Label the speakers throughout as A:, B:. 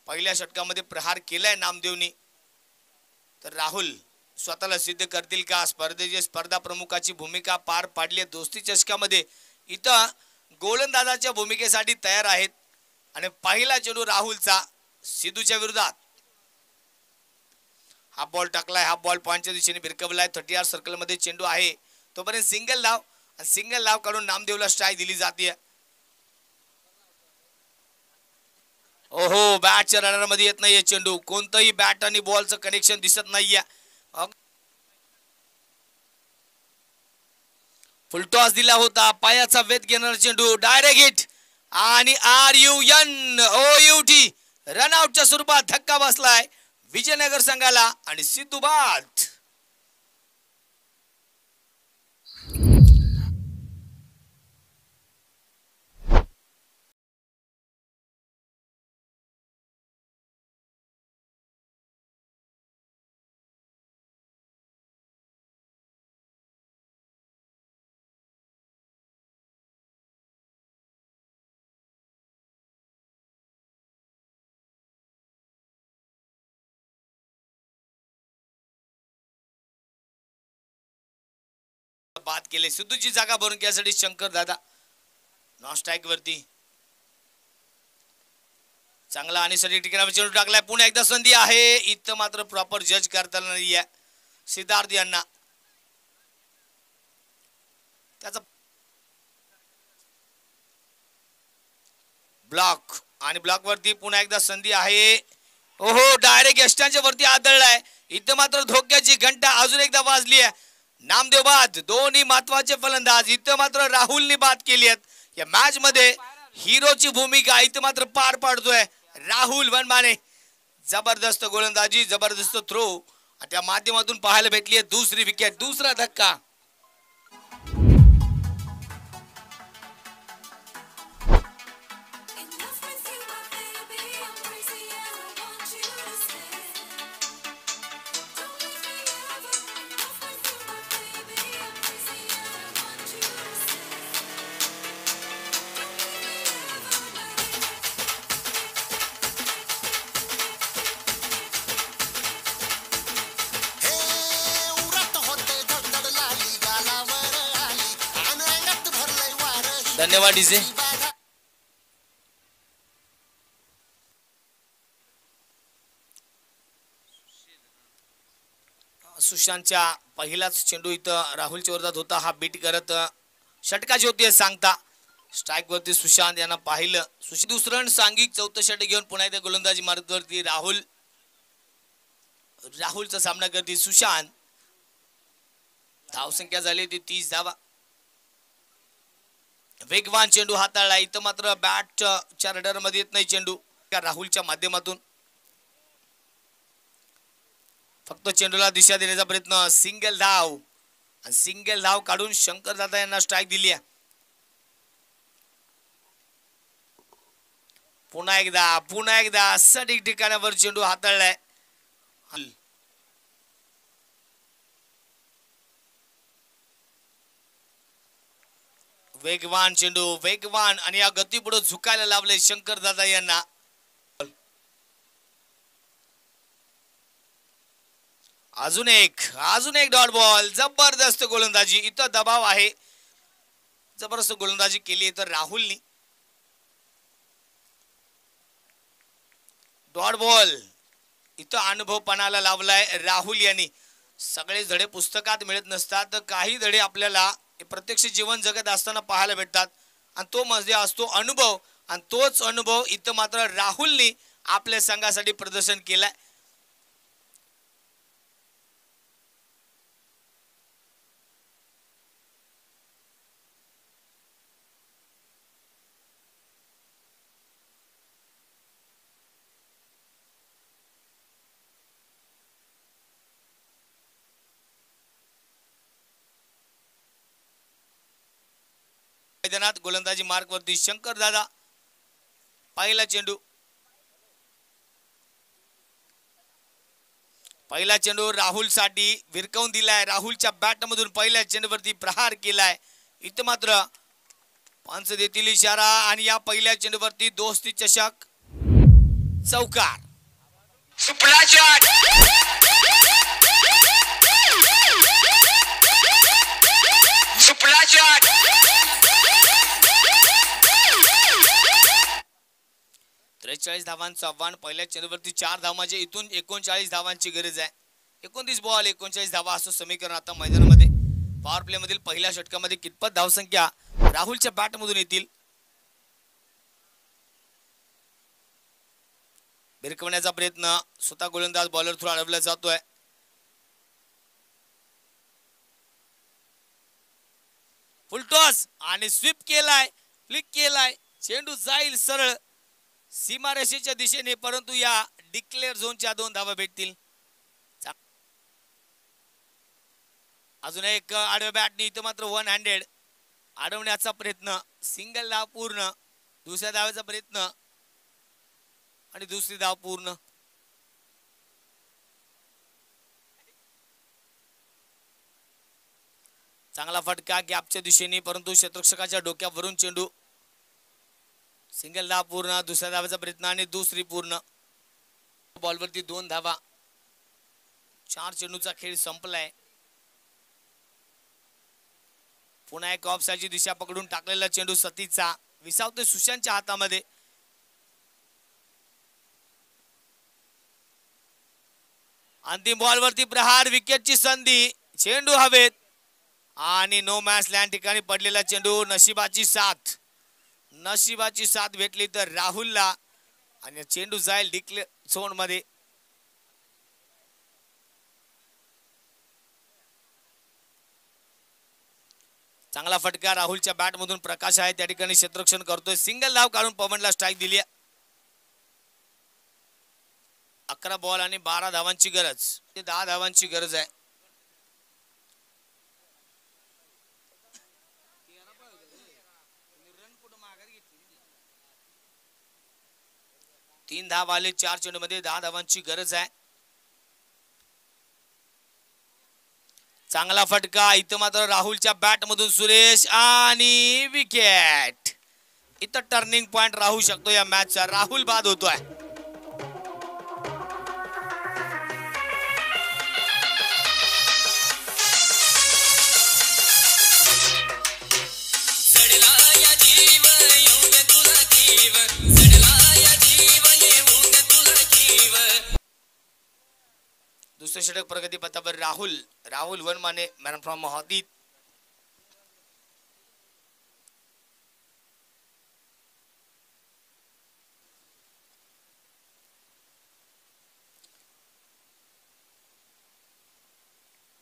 A: पहिल्या षटकामध्ये प्रहार केलाय नामदेवनी, तर राहुल स्वतःला सिद्ध करतील का? स्पर्धेचे स्पर्धा प्रमुखाची भूमिका पार पाडली दोस्ती चषकामध्ये, इथं गोलंदाजाच्या भूमिकेसाठी तयार आहेत. आणि पहिला चेंडू राहुलचा सिद्धूच्या विरोधात. हा बॉल टाकलाय, हा बॉल पॉइंटच्या दिशेने भिरकवलाय. 30 सर्कल मध्ये चेंडू आहे, तोपर्यंत सिंगल धाव, सिंगल धाव काढून नामदेवला स्ट्राईक दिली जाते. ओहो, बॅटच्या रनर मध्ये येत नाहीये चेंडू, कोणतंही बॅट आणि बॉलचं कनेक्शन दिसत नाहीये. फुलटॉस दिला होता, पायाचा वेध घेणारा चेंडू डायरेक्ट हिट आणि RUNOUT रनआउटच्या स्वरूपात धक्का बसलाय विजयनगर संघाला आणि सिद्धू बाद. बाद केले. सिद्धूची जागा भरून घ्यासाठी शंकर दादा नॉन स्ट्राईक वरती. चांगला आणि सरी टिकण्यावर चेंडू टाकलाय. पुन्हा एकदा संधी आहे, इथं मात्र प्रॉपर जज करता नाहीये सिद्धार्थ यांना. त्याचा ब्लॉक आणि ब्लॉक वरती पुन्हा एकदा संधी आहे. ओहो, डायरेक्ट यष्टांच्या वरती आदळलाय. इथं मात्र धोक्याची घंटा अजून एकदा वाजली आहे. नामदेव बाद. दोन्ही महत्वाचे फलंदाज इथं मात्र राहुलनी बाद केली आहेत. या मॅच मध्ये हिरोची भूमिका इथं मात्र पार पाडतोय राहुल वनमाने. जबरदस्त गोलंदाजी, जबरदस्त थ्रो, त्या माध्यमातून पाहायला भेटली आहे दुसरी विकेट, दुसरा धक्का. धन्यवाद डीजे. सुशांतच्या पहिलाच चेंडू इथं राहुलच्या विरोधात होता, हा बीट करत षटकाची होती सांगता. स्ट्राईक वरती सुशांत यांना पाहिलं. दुसरं सांघिक चौथं षटक घेऊन पुन्हा एकदा गोलंदाजी मार्गावरती राहुलचा सामना करते सुशांत. धावसंख्या झाली ती 30 धावा. वेगवान चेंडू हाताळला, इथं मात्र बॅटच्या रडार मध्ये येत नाही चेंडू राहुलच्या माध्यमातून. फक्त चेंडूला दिशा देण्याचा प्रयत्न. सिंगल धाव, सिंगल धाव काढून शंकर दादा यांना स्ट्राईक दिली आहे. पुन्हा एकदा सटीक ठिकाणावर चेंडू हाताळलाय. वेगवान चेंडू, वेगवान, आणि या गती पुढे झुकायला लावले शंकर दादा यांना. अजून एक डॉट बॉल. जबरदस्त गोलंदाजी, इथं दबाव आहे, जबरदस्त गोलंदाजी केली तर राहुलनी. डॉट बॉल, इथं अनुभवपणाला लावलाय राहुल यांनी. सगळे धडे पुस्तकात मिळत नसतात, काही धडे आपल्याला प्रत्यक्ष जीवन जगत असताना पाहायला भेटतात, आणि तो मध्ये असतो अनुभव, आणि तोच अनुभव इथं मात्र राहुलनी आपल्या संघासाठी प्रदर्शन केलाय. मैदानात गोलंदाजी मार्क वरती शंकर दादा. पहिला चेंडू राहुल साठी विरकवून दिलाय. राहुलच्या बॅट मधून पहिल्या चेंडूवरती प्रहार केलाय. इथं मात्र पंच देतील इशारा, आणि या पहिल्या चेंडूवरती दोस्ती चषक चौकार.
B: सुपला शॉट. सुपला शॉट.
A: 43 धावांचं आव्हान. पहिल्या चेंडूवरती 4 धावा म्हणजे इथून 39 धावांची गरज आहे. 29 बॉल 39 धावा असं समीकरण आता मैदानामध्ये. पॉवर प्ले मधील पहिल्या षटकामध्ये कितपत धावसंख्या राहुलच्या बॅट मधून येतील. भिरकवण्याचा प्रयत्न स्वतः गोलंदाज बॉलर थ्रू अडवला जातोय. फुलटॉस आणि स्वीप केलाय, फ्लिक केलाय. चेंडू जाईल सरळ सीमारेषेच्या दिशेने, परंतु या डिक्लेअर झोनच्या 2 धावा भेटतील. अजून एक आडव्या बॅटने इथं मात्र 1 हँडेड अडवण्याचा प्रयत्न. सिंगल धाव पूर्ण. दुसऱ्या धावेचा प्रयत्न आणि दुसरी धाव पूर्ण. चांगला फटका गॅपच्या दिशेने, परंतु क्षेत्ररक्षकाच्या डोक्यावरून चेंडू. सिंगल धाव पूर्ण. दुसऱ्या धावेचा प्रयत्न आणि दुसरी पूर्ण. बॉलवरती 2 धावा. 4 चेंडूचा खेळ संपलाय. पुन्हा एक ऑफसाईडची दिशा पकडून टाकलेला चेंडू सतीचा विसावते सुशांतच्या हातामध्ये. अंतिम बॉलवरती प्रहार. विकेटची संधी. चेंडू हवेत आणि नो मॅच लँड ठिकाणी पडलेला चेंडू. नशिबाची साथ. नशिबाची साथ भेटली तर राहुलला आणि चेंडू जाईल डिक्लेअर झोन मध्ये. चांगला फटका राहुलच्या बॅट मधून. प्रकाश आहे त्या ठिकाणी क्षेत्ररक्षण करतोय. सिंगल धाव काढून पवनला स्ट्राईक दिली. 11 बॉल आणि 12 धावांची गरज. 10 धावांची गरज आहे. तीन धाव आले 4 चेंडू मध्ये. 10 धावांची गरज आहे. चांगला फटका इथं मात्र राहुलच्या बॅट मधून सुरेश आणि विकेट. इथं टर्निंग पॉइंट राहू शकतो या मॅचचा. राहुल बाद होतोय. दुसरे षटक प्रगती पथावर राहुल 1 माने मॅन फ्रॉम हॉदीत.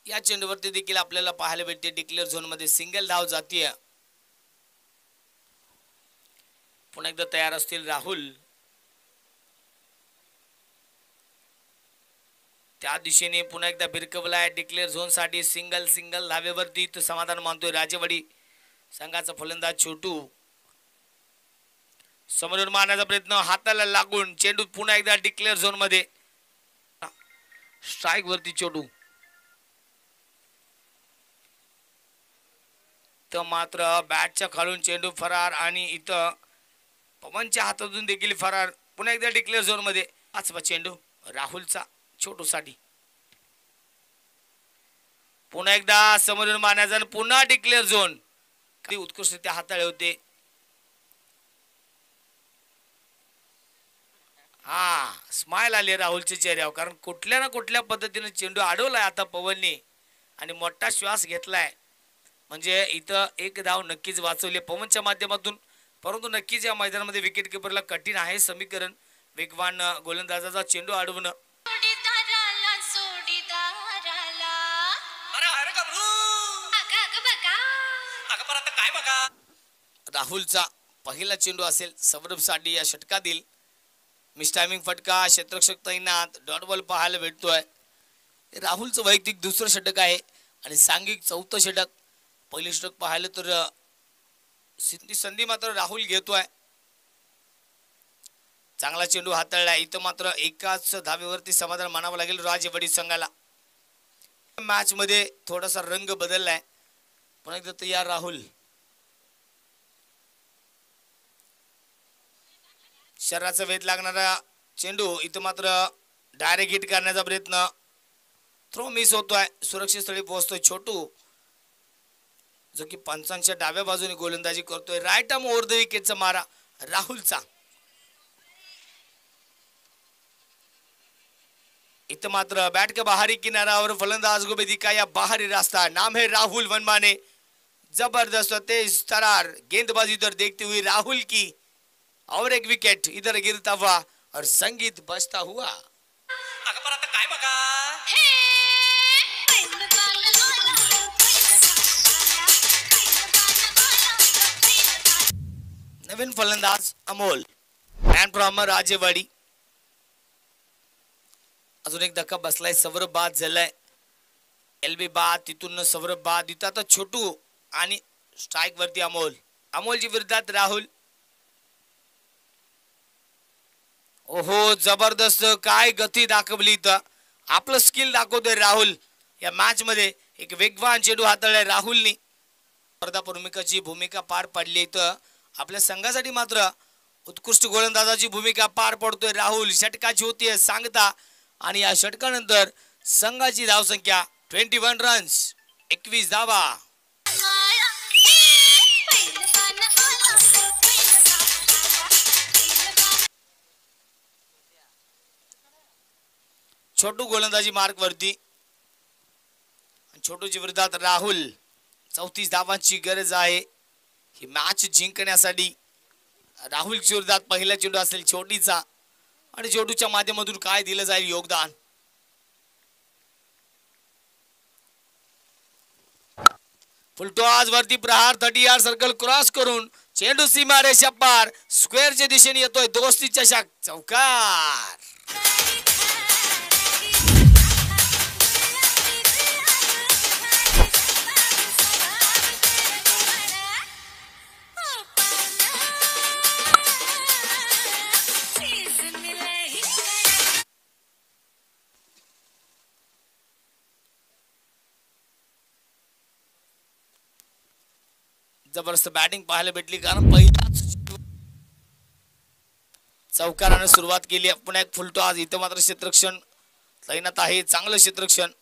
A: या चेंडूवरती देखील आपल्याला पाहायला भेटते डिक्लेअर झोन मध्ये सिंगल धाव जातीय. पुन्हा एकदा तयार असतील राहुल. त्या दिशेने पुन्हा एकदा भिरकवलाय डिक्लेअर झोन साठी. सिंगल धावेवरती समाधान मानतोय राजेवाडी संघाचा फलंदाज छोटू. समोरून मारण्याचा प्रयत्न हाताला लागून चेंडू पुन्हा एकदा डिक्लेअर झोन मध्ये. स्ट्राईक वरती छोटू. तर मात्र बॅटच्या खालून चेंडू फरार आणि इथं पवनच्या हातातून देखील फरार. पुन्हा एकदा डिक्लेअर झोन मध्ये. 5वा चेंडू राहुलचा छोटू साठी. पुन्हा एकदा समोरून मारण्याचा आणि पुन्हा डिक्लेअर झोन. उत्कृष्टरित्या हाताळले होते. हा स्माइल आली राहुलच्या चेहऱ्यावर, कारण कुठल्या ना कुठल्या पद्धतीने चेंडू अडवलाय आता पवनने आणि मोठा श्वास घेतलाय. म्हणजे इथं एक धाव नक्कीच वाचवली पवनच्या माध्यमातून. परंतु नक्कीच या मैदानामध्ये विकेट किपरला कठीण आहे समीकरण. वेगवान गोलंदाजाचा चेंडू अडवणं. राहुलचा पहिला चेंडू असेल सौरभ साठी या षटकातील. मिस टायमिंग फटका. क्षेत्ररक्षक तैनात. डॉट बॉल पाहायला भेटतोय. राहुलचं वैयक्तिक दुसरं षटक आहे आणि सांघिक 4थं षटक. पहिलं षटक पाहिलं तर संधी मात्र राहुल घेतोय. चांगला चेंडू हाताळलाय. इथं मात्र एकाच धावेवरती समाधान मानावं लागेल राजेवाडी संघाला. मॅच मध्ये थोडासा रंग बदललाय. पुन्हा एकदा तयार राहुल. शरीराचा वेध लागणारा चेंडू इथं मात्र डायरेक्ट हिट करण्याचा प्रयत्न, थ्रो मिस होतोय, सुरक्षित स्थळी पोहोचतोय छोटू, जो की पंचांच्या डाव्या बाजूने गोलंदाजी करतोय. राईट आर्म ओव्हर द विकेटचा मारा राहुलचा. इथं मात्र बैट के बाहरी किनारा और फलंदाज को भी दिखाया बाहरी रास्ता. नाम है राहुल वनमाने. जबरदस्त तेज तरार गेंदबाजी इधर देखते हुए राहुल की, और एक विकेट इधर गिरता हुआ और संगीत बजता हुआ.
C: आता काय बघा
A: नवीन फलंदाज अमोल मॅन फ्रॉम राजेवाडी. अजून एक धक्का बसलाय, सौरभ बाद झालाय, एलबी बाद, तिथून सौरभ बाद, इथं आता छोटू आणि स्ट्राइक वरती अमोल. अमोलच्या विरोधात राहुल. ओहो जबरदस्त काय गती दाखवली इथं, आपलं स्किल दाखवतोय राहुल. या मॅच मध्ये एक वेगवान चेंडू हाताळलाय राहुलनी, स्पर्धा प्रमुखाची भूमिका पार पाडली. इथं आपल्या संघासाठी मात्र उत्कृष्ट गोलंदाजाची भूमिका पार पडतोय राहुल. षटकाची होतीये सांगता आणि या षटकानंतर संघाची धावसंख्या 21 रन्स, 21 धावा. छोटू गोलंदाजी मार्क वरती, छोटूच्या विरोधात राहुल. 34 धावांची गरज आहे ही मॅच जिंकण्यासाठी. राहुलच्या विरोधात पहिला चेंडू असेल छोटीचा, आणि छोटूच्या माध्यमातून काय दिलं जाईल योगदान. फुलटॉस वरती प्रहार, 30 यार्ड सर्कल क्रॉस करून चेंडू सीमा रेषा पार स्क्वेअरच्या दिशेने येतोय. दोस्तीच्या शाख चौकार. जबरदस्त बॅटिंग पाहायला भेटली, कारण पहिलाच चौकाराने सुरुवात केली. पुन्हा एक फुलटॉस, इथं मात्र क्षेत्ररक्षण तैनात आहे, चांगलं क्षेत्ररक्षण.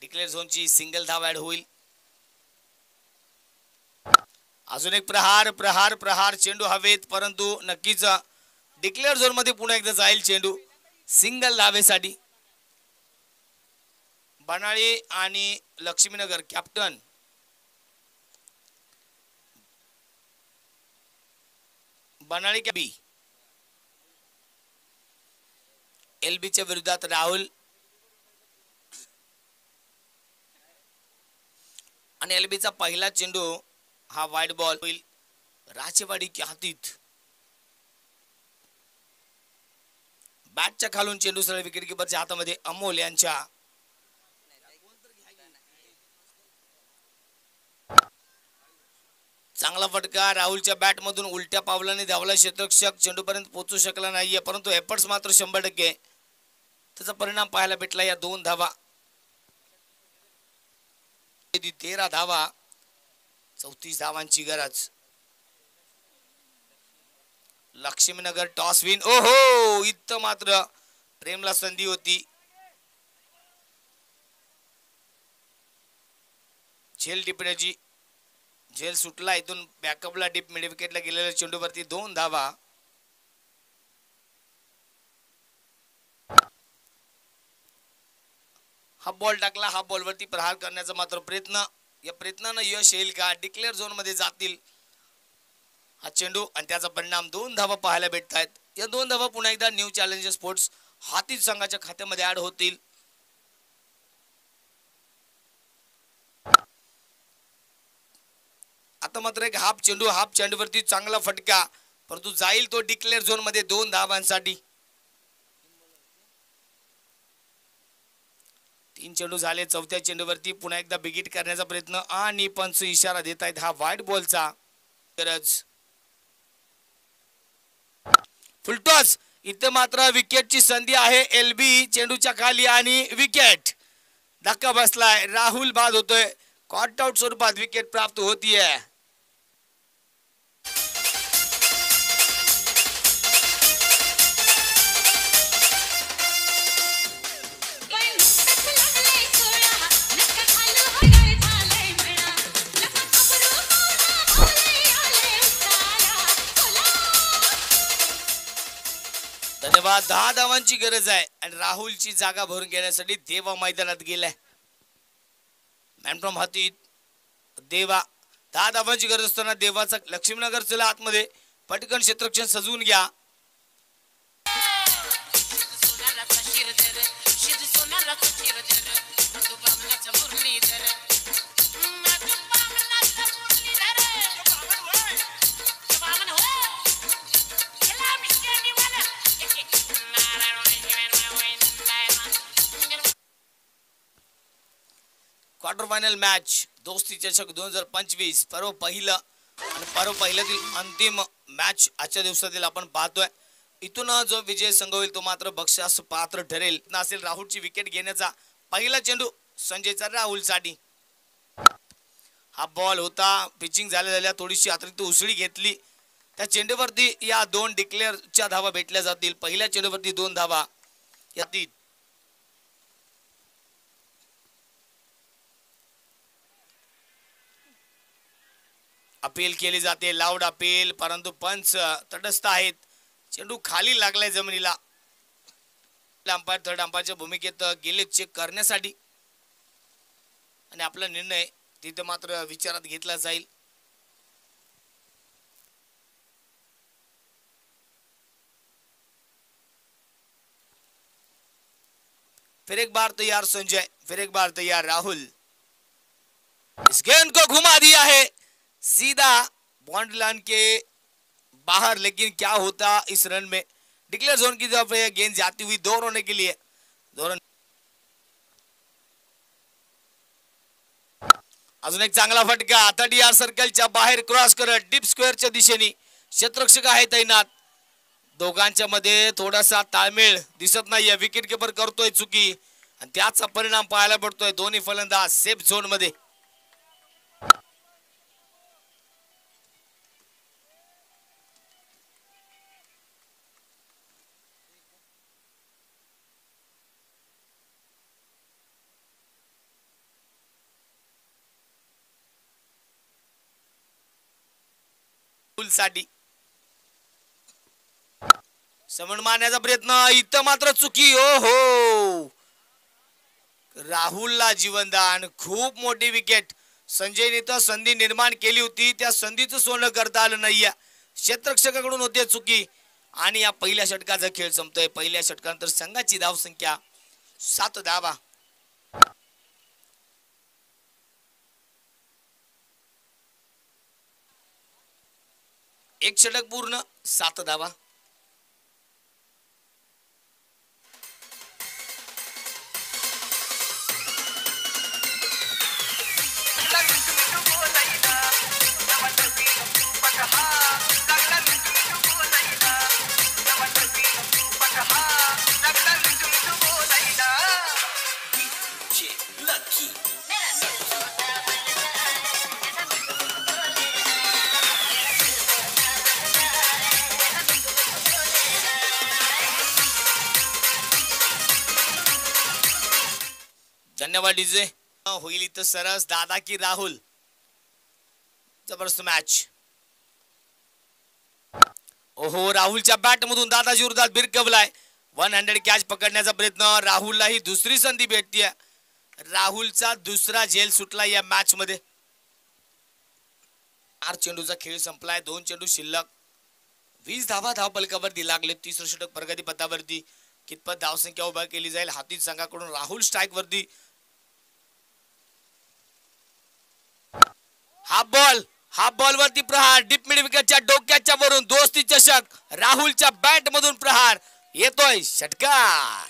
A: डिक्लेअर झोनची सिंगल धाव ऍड होईल. अजून एक प्रहार प्रहार प्रहार, चेंडू हवेत, परंतु नक्कीच डिक्लेअर झोन मध्ये पुन्हा एकदा जाईल चेंडू सिंगल धावेसाठी. बनाळी आणि लक्ष्मीनगर कॅप्टन बनाळी कॅबी. एलबीच्या विरोधात राहुल, आणि एलबीचा पहिला चेंडू हा वाईड बॉल होईल राजेवाडी की हातीत. बॅटच्या खालून चेंडू सरळ विकेट किपरच्या हातामध्ये अमोल यांच्या. चांगला फटका राहुलच्या बॅट मधून उलट्या पावलाने धावला क्षेत्ररक्षक, चेंडू पर्यंत पोहोचू शकला नाहीये, परंतु एफर्ट्स मात्र 100% त्याचा परिणाम पाहायला भेटला. या 2 धावा, 13 धावा, 34 धावांची गरज. Laxminagar toss win. ओहो इथं मात्र प्रेमला संधी होती. झेल टिपण्याची, झेल सुटला, इथून बॅकअपला डीप मिड विकेटला गेलेल्या चेंडूवरती 2 धावा. हा बॉल टाकला, हा बॉल वरती प्रहार करण्याचा मात्र प्रयत्न. या प्रयत्नानं यश येईल का? डिक्लेअर झोन मध्ये जातील हा चेंडू, आणि त्याचा परिणाम 2 धावा पाहायला भेटत आहेत. या 2 धावा पुन्हा एकदा न्यू चॅलेंजर स्पोर्ट्स हातीत संघाच्या खात्यामध्ये ऍड होतील. आता मात्र एक हाफ चेंडूवरती चांगला फटका, परंतु जाईल तो डिक्लेअर झोन मध्ये 2 धावांसाठी. 3 चेंडू झाले, 4थ्या चेंडूवरती पुन्हा एकदा बिगिट करण्याचा प्रयत्न, आणि पंच इशारा देत आहेत हा वाईड बॉलचा. गरज फुलटॉस, इथे मात्र विकेटची संधी आहे. एलबी चेंडूच्या खाली आणि विकेट. धक्का बसलाय, राहुल बाद होतोय. कॉट आउट स्वरूपात विकेट प्राप्त होतीये. धन्यवाद. 10 धावांची गरज आहे आणि राहुलची जागा भरून घेण्यासाठी देवा मैदानात गेलाय. मॅन फ्रॉम हाती देवा. 10 धावांची गरज असताना देवाचा लक्ष्मीनगर चला आतमध्ये पटकन क्षेत्ररक्षण सजवून घ्या. क्वार्टर फायनल मॅच दोस्ती चषक 2025 पर्व पहिलं आणि पर्व पहिल्यातील अंतिम मॅच आजच्या दिवसातील आपण पाहतोय. इथून जो विजय संघ होईल तो मात्र बक्षास पात्र ठरेल. असेल राहुलची विकेट घेण्याचा पहिला चेंडू संजयचा राहुलसाठी. हा बॉल होता. पिचिंग झाल्या थोडीशी अतिरिक्त उसळी घेतली. त्या चेंडूवरती या 2 डिक्लेअरच्या धावा भेटल्या जातील. पहिल्या चेंडूवरती 2 धावा यातील. अपील केली जाते. लाऊड अपील परंतु पंच तटस्थ आहेत. चेंडू खाली लागलाय जमिनीला. अंपायर थर्ड अंपायरच्या भूमिकेत गेले चेक करण्यासाठी आणि आपला निर्णय तिथे मात्र विचारात घेतला जाईल. फिर एक बार तैयार संजय, फिर एक बार तैयार राहुल. इस गेंद को घुमा दिया है सीधा बाउंड्री लाइन के बाहर, लेकिन क्या होता इस रन में. डिक्लेयर जोन की तरफ गेंद जाती हुई 2 रन के लिए. 2 रन. अजून एक चांगला फटका. 30 सर्कलच्या बाहेर क्रॉस करत डीप स्क्वेअरच्या दिशेने क्षेत्ररक्षक आहे तैनात. दोघांच्या मध्ये थोडासा ताळमेळ दिसत नाहीये. विकेट किपर करतोय चुकी आणि त्याचा परिणाम पाहायला पडतोय. दोन्ही फलंदाज सेफ झोन मध्ये. साठी समन मारण्याचा प्रयत्न. इथं मात्र चुकी. ओ हो, राहुलला जीवनदान. खूप मोठी विकेट. संजयने तर संधी निर्माण केली होती. त्या संधीचं सोनं करता आलं नाहीये. क्षेत्ररक्षकाकडून होते चुकी आणि या पहिल्या षटकाचा खेळ संपतोय. पहिल्या षटकानंतर संघाची धाव संख्या 7 धावा. एक षटक पूर्ण 7 धावा. धन्यवाद डीजे. होईल इथं सरस. दादा की राहुल. जबरदस्त मॅच. ओहो, राहुलच्या बॅट मधून दादाजी विरोधात भिरकवलाय. 100 कॅच पकडण्याचा प्रयत्न. राहुलला ही दुसरी संधी भेटतीये. राहुलचा दुसरा झेल सुटला या मॅच मध्ये. 4 चेंडूचा खेळ संपलाय. 2 चेंडू शिल्लक. 20 धावा धाव फलकावरती लागले. तिसरं षटक प्रगती पथावरती. कितपत धावसंख्या उभा केली जाईल हाती संघाकडून. राहुल स्ट्राईक वरती. हा बॉल वरती प्रहार. डीप मिड विकेटच्या डोक्याच्या वरून दोस्ती चषक. राहुलच्या बॅट मधून प्रहार येतोय. षटकार.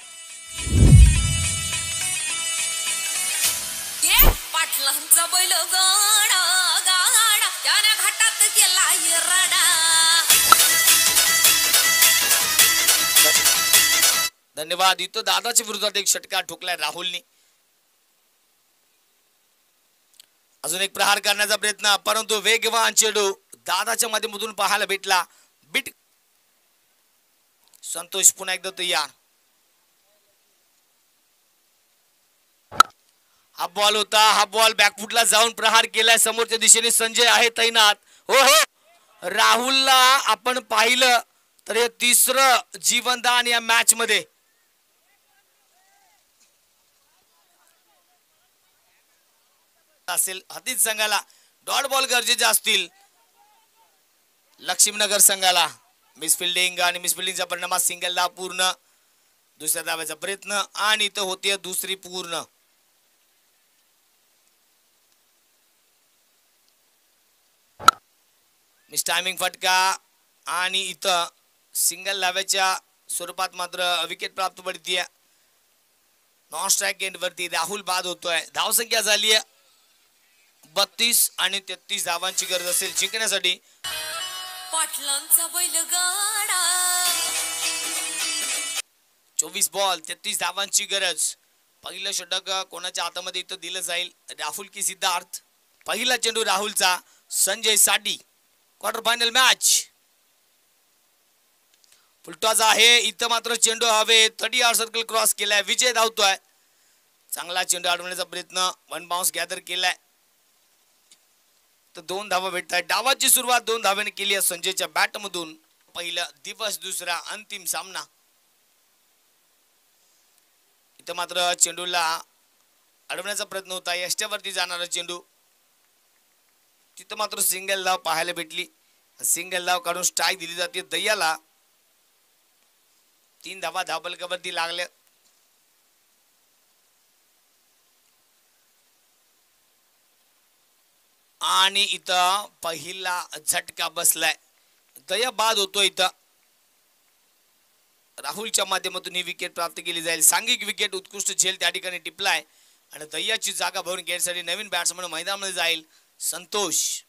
D: पाटलांचा बैल गाडा गाडा त्याने घाटात गेला रडा.
A: धन्यवाद. इथं दादाच्या विरोधात एक षटकार ठोकलाय राहुलने. अजून एक प्रहार करण्याचा प्रयत्न परंतु वेगवान चेंडू दादाच्या माध्यमातून पाहायला भेटला. बिट. संतोष पुन्हा एकदा तयार. हा बॉल होता. हा बॉल बॅकफुटला जाऊन प्रहार केलाय. समोरच्या दिशेने संजय आहे तैनात. हो हो, राहुलला आपण पाहिलं तर हे तिसरं जीवनदान या मॅच मध्ये. असेल हातीत संघाला डॉट बॉल गरजेचे असतील. लक्ष्मीनगर संघाला मिस फिल्डिंग आणि मिस फिल्डिंगचा परिणाम सिंगल धाव पूर्ण. दुसऱ्या धाव्याचा प्रयत्न आणि इथं होती दुसरी पूर्ण. मिस टायमिंग फटका आणि इथं सिंगल धाव्याच्या स्वरूपात मात्र विकेट प्राप्त पडतीये. नॉन स्ट्राइक एंड वरती राहुल बाद होतोय. धावसंख्या झाली आहे 32 आणि 33 धावांची गरज असेल जिंकण्यासाठी.
D: पाटलांचा बैलगाडा
A: 24 बॉल 33 धावांची गरज. पहिलं षटक कोणाच्या हातामध्ये इथं दिलं जाईल. राहुल की सिद्धार्थ. पहिला चेंडू राहुलचा. Sanjay Sadi. Quarter final match full toss आहे. इथं मात्र चेंडू हवे 30 सर्कल क्रॉस केलाय. विजय धावतोय. चांगला चेंडू अडवण्याचा प्रयत्न. वन बाउन्स गॅदर केलाय. तर 2 धावा भेटत आहेत. डावाची सुरुवात 2 धाव्याने केली आहे संजयच्या बॅट मधून. पहिला दिवस दुसरा अंतिम सामना. इथं मात्र चेंडूला अडवण्याचा प्रयत्न होता. यष्ट्यावरती जाणारा चेंडू. तिथं मात्र सिंगल धाव पाहायला भेटली. सिंगल धाव काढून स्ट्राईक दिली जाते दय्याला. 3 धावा धावफलकावरती लागल्या. आणि इथं पहिला झटका बसलाय. दया बाद होतो. इथं राहुलच्या माध्यमातून ही विकेट प्राप्त केली जाईल. सांघिक विकेट उत्कृष्ट झेल त्या ठिकाणी टिपलाय आणि दय्याची जागा भरून घेण्यासाठी नवीन बॅट्समन मैदानामध्ये जाईल संतोष.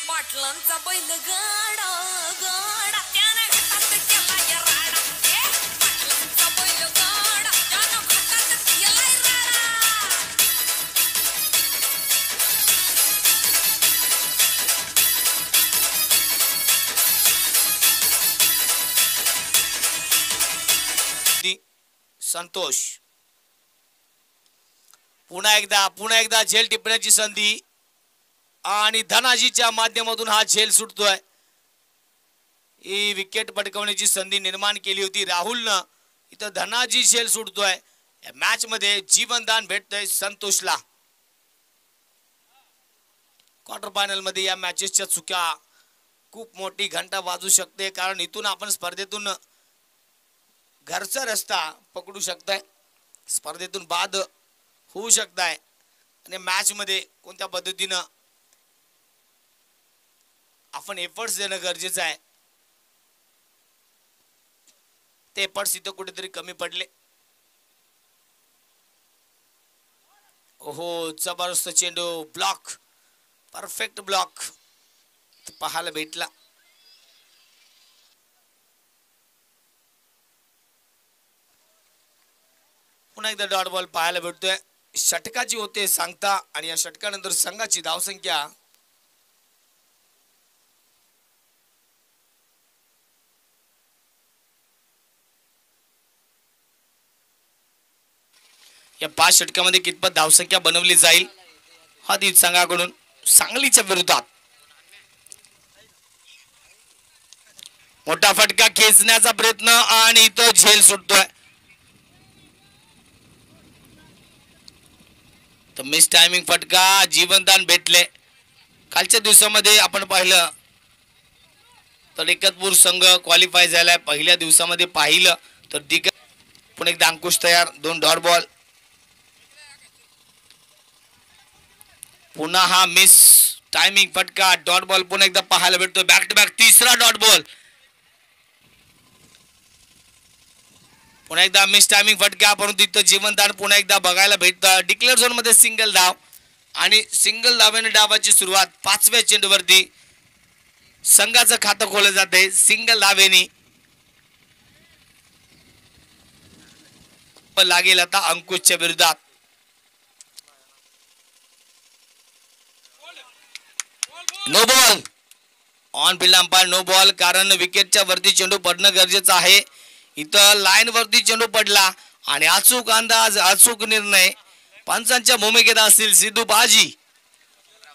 D: पाटलांचा बैलगाडा गाडा त्याने घाटात केलाय राडा. पाटलांचा बैलगाडा त्याने घाटात केलाय राडा.
A: संतोष. पुन्हा एकदा झेल टिपण्याची संधी आणि धनाजीच्या माध्यमातून हा झेल सुटतोय. ही विकेट पटकावण्याची संधी निर्माण केली होती राहुलनं. इथं धनाजी झेल सुटतोय. या मॅच मध्ये जीवनदान भेटतंय संतोषला. क्वार्टर फायनल मध्ये या मॅचेसच्या चुक्या खूप मोठी घंटा वाजू शकते. कारण इथून आपण स्पर्धेतून घरचा रस्ता पकडू शकताय. स्पर्धेतून बाद होऊ शकताय. आणि मॅच मध्ये कोणत्या पद्धतीनं आपण एफर्ट्स देणं गरजेचं आहे. ते एफर्ट्स इथं कुठेतरी कमी पडले. ओहो जबरदस्त चेंडू. ब्लॉक. परफेक्ट ब्लॉक पाहायला भेटला. पुन्हा एकदा डॉट बॉल पाहायला भेटतोय. षटकाची होते सांगता आणि या षटकानंतर संघाची धावसंख्या या 5 षटकामध्ये कितपत धावसंख्या बनवली जाईल हा तीच संघाकडून. सांगलीच्या विरोधात मोठा फटका खेचण्याचा प्रयत्न आणि इथं झेल सुटतोय. तर मिस टायमिंग फटका. जीवनदान भेटले. कालच्या दिवसामध्ये आपण पाहिलं तर एकतपूर संघ क्वालिफाय झालाय. पहिल्या दिवसामध्ये पाहिलं तर पुन्हा एकदा अंकुश तयार. 2 डॉट बॉल. पुन्हा हा मिस टायमिंग फटका. डॉट बॉल पुन्हा एकदा पाहायला भेटतो. बॅक टू बॅक तिसरा डॉट बॉल. पुन्हा एकदा मिस टायमिंग फटका. परंतु इथं जीवनदान पुन्हा एकदा बघायला भेटतं. डिक्लेअर झोन मध्ये सिंगल धाव आणि सिंगल धावेने डावाची सुरुवात. 5व्या चेंडूवरती संघाचं खातं खोलं जाते सिंगल धावेने. लागेल आता अंकुशच्या विरोधात. No ball. On field umpire no ball. कारण विकेटच्या वरती चेंडू पडणं गरजेचं आहे. इथं लाईन वरती चेंडू पडला आणि अचूक अंदाज अचूक निर्णय पंचांच्या भूमिकेत असतील सिद्धू पाजी.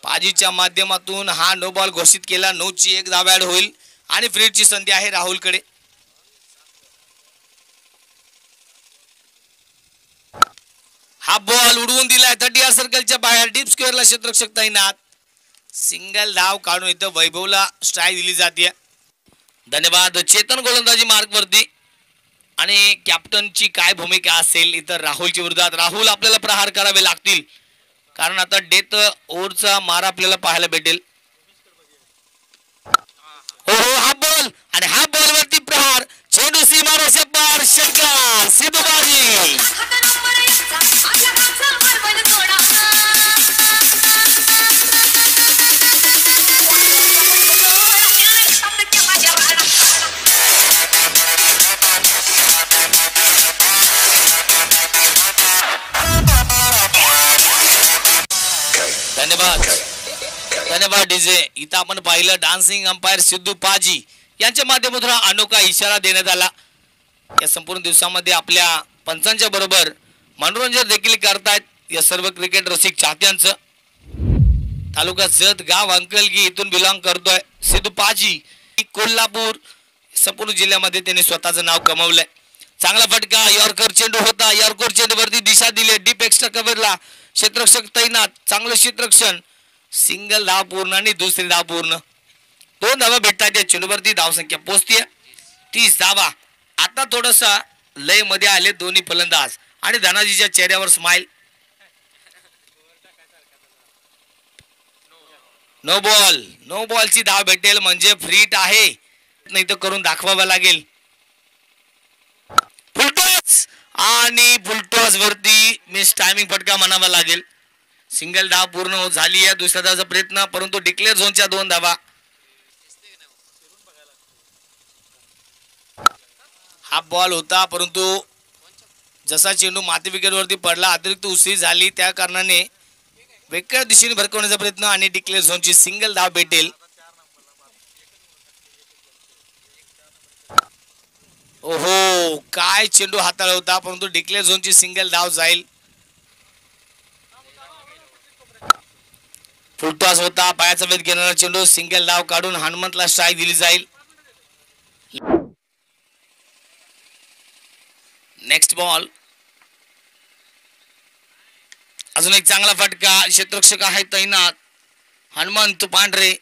A: पाजीच्या माध्यमातून हा नो बॉल घोषित केला. 9ची 1 धाव ऍड होईल आणि फ्रीडची संधी आहे राहुलकडे. हा बॉल उडवून दिलाय 30 सर्कलच्या बाहेर. डीप स्क्वेअरला क्षेत्ररक्षक तैनात. सिंगल धाव काढून इथं वैभवला स्ट्राईक दिली जाते. धन्यवाद. चेतन गोलंदाजी मार्क वरती आणि कॅप्टनची काय भूमिका असेल इथं राहुलच्या विरोधात. राहुल आपल्याला प्रहार करावे लागतील कारण आता डेथ ओव्हरचा मारा आपल्याला पाहायला भेटेल. हो हो हा बॉल आणि हा बॉल वरती प्रहार. चेंडू सीमारेषा पार. षटकार सिद्धू पाजी. धन्यवाद धन्यवाद डीजे. इथं आपण पाहिलं डान्सिंग अंपायर सिद्धू पाजी यांच्या माध्यमातून अनोखा इशारा देण्यात आला. या संपूर्ण दिवसामध्ये आपल्या पंचांच्या बरोबर मनोरंजन देखील करतायत या सर्व क्रिकेट रसिक चाहत्यांचं. तालुका जत गाव अंकलगी इथून बिलॉंग करतोय सिद्धू पाजी. कोल्हापूर संपूर्ण जिल्ह्यामध्ये त्यांनी स्वतःचं नाव कमवलंय. चांगला फटका. यॉर्कर चेंडू होता. यॉर्कर चेंडूवरती दिशा दिली. डीप एक्स्ट्रा कव्हरला क्षेत्ररक्षक तैनात. चांगलं क्षेत्ररक्षण. सिंगल धाव पूर्ण आणि दुसरी धाव पूर्ण. 2 धावा भेटतात. या चेंडूवरती धावसंख्या पोहोचते 30 धावा. आता थोडसा लय मध्ये आले दोन्ही फलंदाज आणि धनाजीच्या चेहऱ्यावर स्माइल. No ball. नो बॉलची धाव भेटेल म्हणजे फ्रीट आहे. नाही तर करून दाखवावं लागेल. फुलटॉस आणि फुलटॉस वरती मिस टायमिंग फटका म्हणावा लागेल. सिंगल धाव पूर्ण झाली आहे. दुसऱ्या धावाचा प्रयत्न परंतु डिक्लेअर झोनच्या 2 धावा. हा बॉल होता परंतु जसा चेंडू माती विकेट वरती पडला अतिरिक्त उसळी झाली त्या कारणाने वेगळ्या दिशेने भरकवण्याचा प्रयत्न आणि डिक्लेअर झोनची सिंगल धाव भेटेल. ओहो काय चेंडू हाताळला होता परंतु डिक्लेअर झोनची सिंगल धाव जाईल. फुलटॉस होता. पायाचा वेध घेणारा चेंडू. सिंगल धाव काढून हनुमंतला स्ट्राईक दिली जाईल. Next ball. अजून एक चांगला फटका. क्षेत्ररक्षक आहे तैनात हनुमंत पांढरे.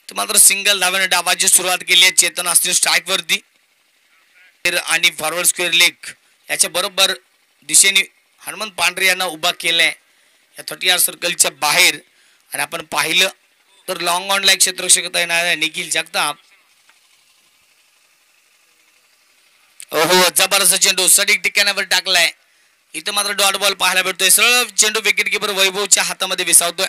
A: मात्र सिंगल धाव्याने डावाची सुरुवात केली आहे. चेतन असतील स्ट्राईक वरती आणि फॉरवर्ड स्क्वेअर लेग याच्या बरोबर दिशेने हनुमंत पांढरे यांना उभा केलाय या 30 सर्कलच्या बाहेर. आणि आपण पाहिलं तर लॉंग ऑन ला क्षेत्ररक्षक तैनात निखिल जगताप. ओहो जबरदस्त चेंडू सटीक ठिकाणावर टाकलाय. इथं मात्र डॉट बॉल पाहायला भेटतोय. सरळ चेंडू विकेट किपर वैभवच्या हातामध्ये विसावतोय.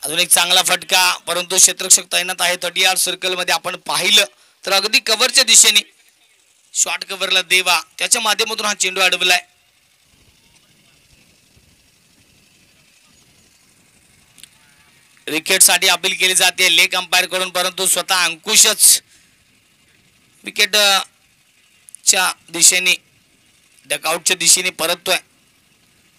A: अजून एक चांगला फटका परंतु क्षेत्ररक्षक तैनात आहे 30 सर्कल मध्ये. आपण पाहिलं तर अगदी कव्हरच्या दिशेने शॉर्ट कव्हरला देवा त्याच्या माध्यमातून हा चेंडू अडवलाय. विकेट साठी अपील केली जाते लेग अंपायर कडून परंतु स्वतः अंकुशच विकेटच्या दिशेने डकआउटच्या दिशेने परततोय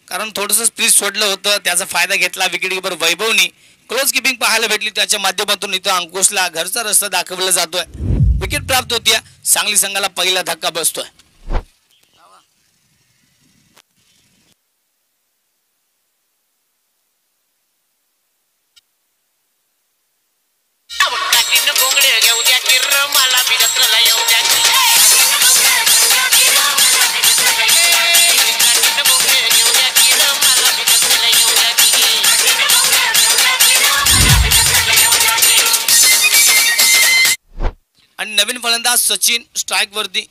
A: कारण थोडंसं स्पीड सोडलं होतं त्याचा फायदा घेतला विकेट किपर वैभवनी. क्लोज किपिंग पाहायला भेटली त्याच्या माध्यमातून इथं अंकुशला घरचा रस्ता दाखवला जातोय. विकेट प्राप्त होतीये. सांगली संघाला पहिला धक्का बसतोय. आणि नवीन फलंदाज सचिन स्ट्राईक वरती.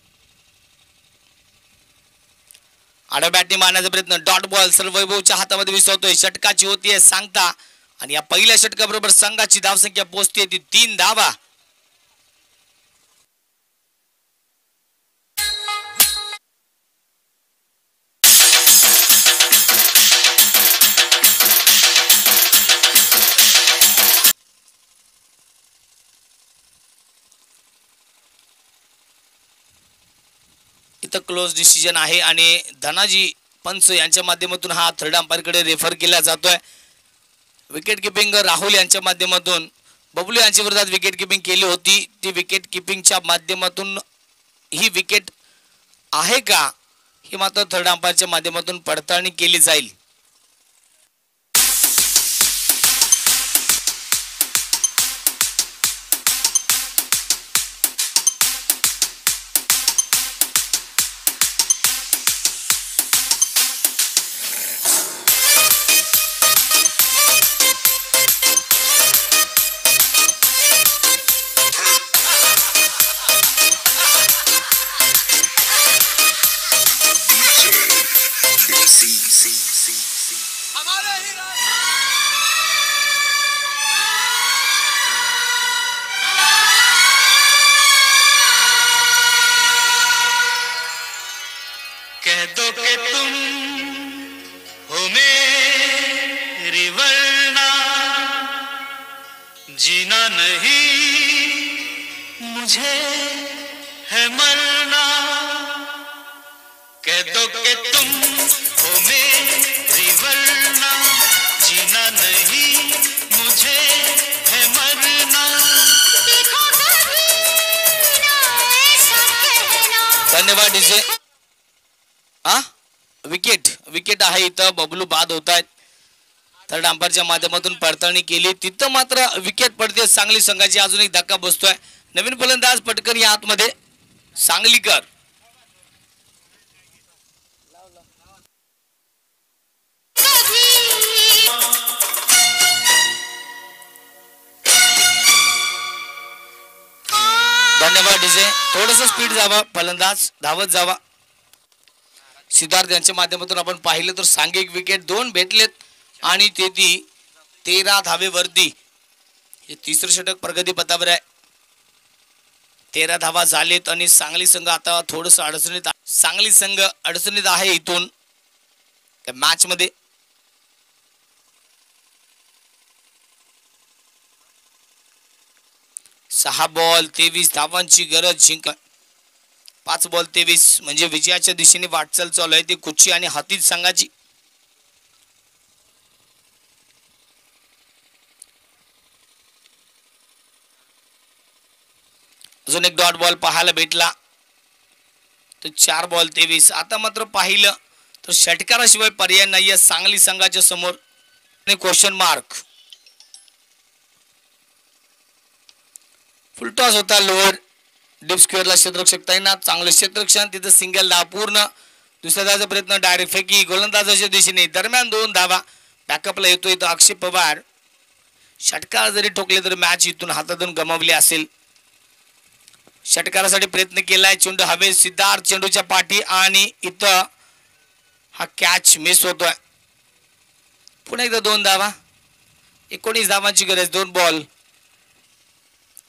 A: आडव्या बॅटने मारण्याचा प्रयत्न. डॉट बॉल सर्व वैभवच्या हातामध्ये विसरतोय. षटकाची होतीये सांगता आणि या पहिल्या षटकाबरोबर संघाची धावसंख्या पोहोचते ती 3 धावा. इथं क्लोज डिसिजन आहे आणि धनाजी पंच यांच्या माध्यमातून हा थर्ड अंपायरकडे रेफर केला जातोय. विकेट किपिंग राहुल यांच्या माध्यमातून बबलू यांच्या विरोधात विकेट किपिंग केली होती. ती विकेट किपिंगच्या माध्यमातून ही विकेट आहे का ही मात्र थर्ड अंपायरच्या माध्यमातून पडताळणी केली जाईल.
C: कह दो कि तुम हो मेरी वरना जीना नहीं मुझे है मरना. कह दो कि तुम हो मेरी वरना जीना नहीं मुझे है मरना.
A: धन्यवाद डीजे. हा विकेट विकेट आहे इथं बबलू बाद होत आहेत. थर्ड अंपायरच्या माध्यमातून पडताळणी केली तिथं मात्र विकेट पडते सांगली संघाची. अजून एक धक्का बसतोय. नवीन फलंदाज पटकन या आतमध्ये सांगलीकर. धन्यवाद डीजे. थोडस स्पीड जावा फलंदाज धावत जावा. सिद्धार्थ यांच्या माध्यमातून आपण पाहिलं तर सांघिक विकेट 2 भेटलेत आणि ते 13 धावेवरती. हे तिसरं षटक प्रगती पथावर आहे. 13 धावा झालेत आणि सांगली संघ आता थोडस अडचणीत. सांगली संघ अडचणीत आहे इथून मॅच मध्ये. सहा बॉल 23 धावांची गरज. जिंक 5 बॉल 23 म्हणजे विजयाच्या दिशेने वाटचाल चालू आहे ती कुची आणि हातीज संघाची. अजून एक डॉट बॉल पाहायला भेटला तर 4 बॉल 23. आता मात्र पाहिलं तर षटकाराशिवाय पर्याय नाहीये सांगली संघाच्या समोर. Question mark. फुलटॉस होता लोअर डीप स्क्वेअरला क्षेत्ररक्षक तैनात. चांगलं क्षेत्ररक्षण तिथं सिंगल धाव पूर्ण. दुसऱ्या धावाचा प्रयत्न डायरेक्ट फेकी गोलंदाजाच्या दिशेने दरम्यान 2 धावा. बॅकअपला येतोय तो अक्षय पवार. षटकार जरी ठोकले तर मॅच इथून हातातून गमावली असेल. षटकारासाठी प्रयत्न केलाय. चेंडू हवे सिद्धार्थ चेंडूच्या पाठी आणि इथं हा कॅच मिस होतोय. पुन्हा एकदा 2 धावा. 19 धावांची गरज. 2 बॉल.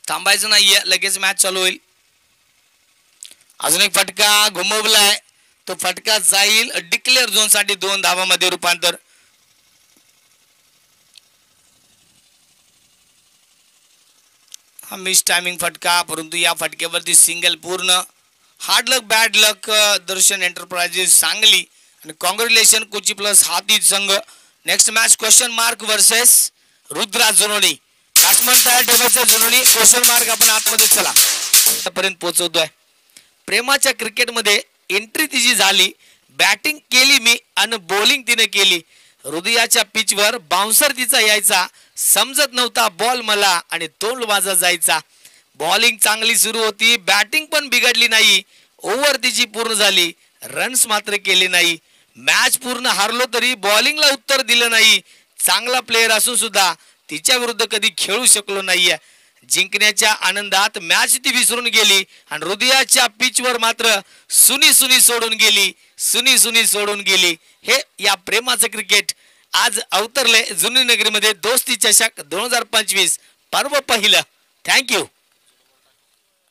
A: थांबायचं नाहीये लगेच मॅच चालू होईल. अजून एक फटका घुमवलाय तो फटका जाईल डिक्लेअर झोन साठी. 2 धावांमध्ये रूपांतर. हा मिस टायमिंग फटका परंतु या फटक्यावरती सिंगल पूर्ण. Hard luck bad luck Darshan enterprises Sangli आणि कॉंग्रॅच्युलेशन कोची प्लस हातीज संघ. Next match question mark versus Rudra Junoni. Batsman तयार ठेवायचा जुनोनी. क्वेश्चन मार्क आपण आतमध्ये चला आतापर्यंत पोहोचवतोय. प्रेमाच्या क्रिकेटमध्ये एंट्री तिची झाली. बॅटिंग केली मी आणि बॉलिंग तिने केली. हृदयाच्या पिचवर बाउन्सर तिचा यायचा. समजत नव्हता बॉल मला आणि तोल माझा जायचा. बॉलिंग चांगली सुरू होती. बॅटिंग पण बिघडली नाही. ओव्हर तिची पूर्ण झाली. रन्स मात्र केले नाही. मॅच पूर्ण हारलो तरी बॉलिंगला उत्तर दिलं नाही. चांगला प्लेअर असून सुद्धा तिच्या विरुद्ध कधी खेळू शकलो नाहीये. जिंकण्याच्या आनंदात मॅच ती विसरून गेली आणि हृदयाच्या पिचवर मात्र सुनी सुनी सोडून गेली. सुनी सुनी सोडून गेली. हे या प्रेमाचं क्रिकेट आज अवतरले जुनी नगरीमध्ये. दोस्ती चषक 2025 पर्व पहिलं. थँक्यू.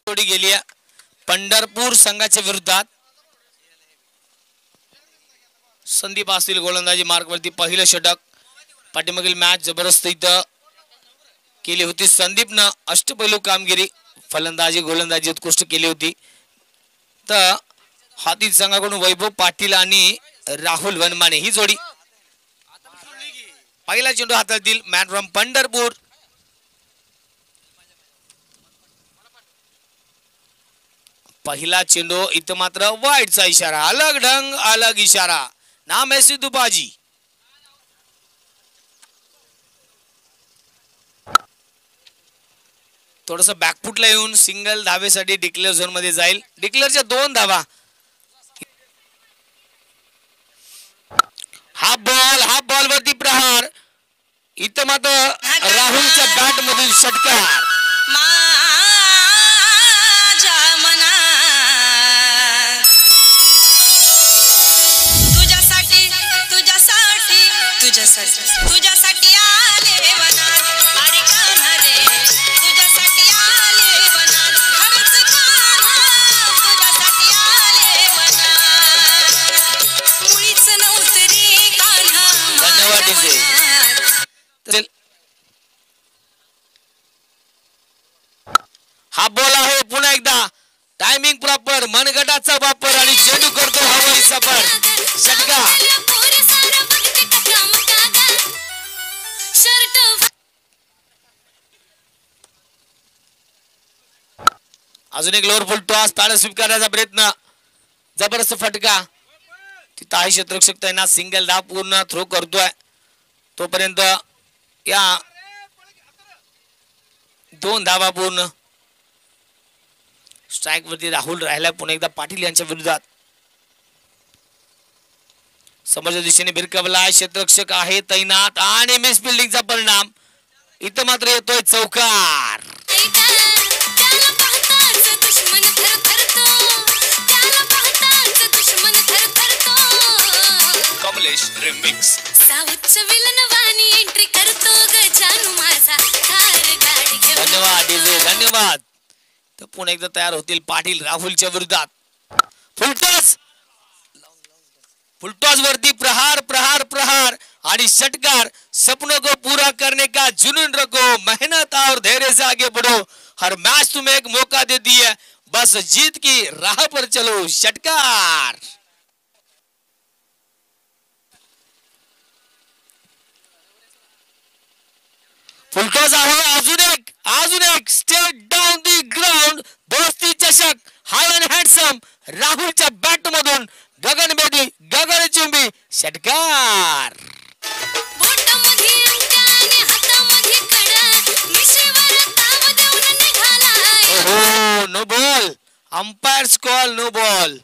A: थोडी गेली पंढरपूर संघाच्या विरोधात. संदीप असतील गोलंदाजी मार्कवरती. पहिलं षटक. पाठीमागील मॅच जबरदस्त इथं केली होती. संदीपनं अष्टपैलू कामगिरी फलंदाजी गोलंदाजी उत्कृष्ट केली होती. तर हाती संघाकडून वैभव पाटील आणि राहुल वनमाने ही जोडी. पहिला चेंडू हातातील मॅन फ्रॉम पंढरपूर. पहिला चेंडू इथं मात्र वाईडचा इशारा. अलग ढंग अलग इशारा. नाम है सिद्धू बाजी. थोडस बॅकफुटला येऊन सिंगल धावेसाठी डिक्लेअर झोन मध्ये जाईल. डिक्लेअरच्या 2 धावा. हा बॉल वरती प्रहार. इथं मात्र राहुलच्या बॅट मधील षटकार.
D: माझ्या मनात तुझ्यासाठी तुझ्यासाठी तुझ्यासाठी तुझ्यासाठी आले वनात. अरे कान्हा रे तुझ्यासाठी आले वनात. खरंच कान्हा तुझ्यासाठी आले वनात. मुळीच नव्हतं रे कान्हा
A: धन्यवाद
D: माझ्या
A: डीजे.
D: मनात.
A: हा बॉल आहे पुन्हा एकदा. Timing proper. मनगटाचा वापर आणि चेंडू करतो हवाई सफर. षटकार. अजून एक लोअर फुल टॉस. ताळा स्वीकारण्याचा प्रयत्न. जबरदस्त फटका. तिथं आहे क्षेत्ररक्षक तैनात. सिंगल धाव पूर्ण थ्रो करतोय. तोपर्यंत या 2 धावा पूर्ण. स्ट्राईक वरती राहुल राहिला पुन्हा एकदा पाटील यांच्या विरोधात. समोरच्या दिशेने भिरकवला. क्षेत्ररक्षक आहे तैनात आणि मिस फिल्डिंगचा परिणाम. इथं मात्र येतोय चौकार.
C: कमलेश रिमिक्स.
A: धन्यवाद डीजे. धन्यवाद. तर पुन्हा एकदा तयार होतील पाटील राहुलच्या विरोधात. फुलटॉस वरती प्रहार प्रहार प्रहार आणि षटकार. सपनों को पूरा करने का जुनून रखो. मेहनत और धैर्य से आगे बढ़ो. हर मैच तुम्हें एक मौका देती है. बस जीत की राह पर चलो. षटकार. फुलटॉस आहे. अजून एक स्टेट डाऊन दी ग्राउंड. दोस्ती चषक. High and handsome. राहुलच्या बॅट मधून गगनभेदी गगनचुंबी षटकार. ओहो, no ball. Umpires call no ball.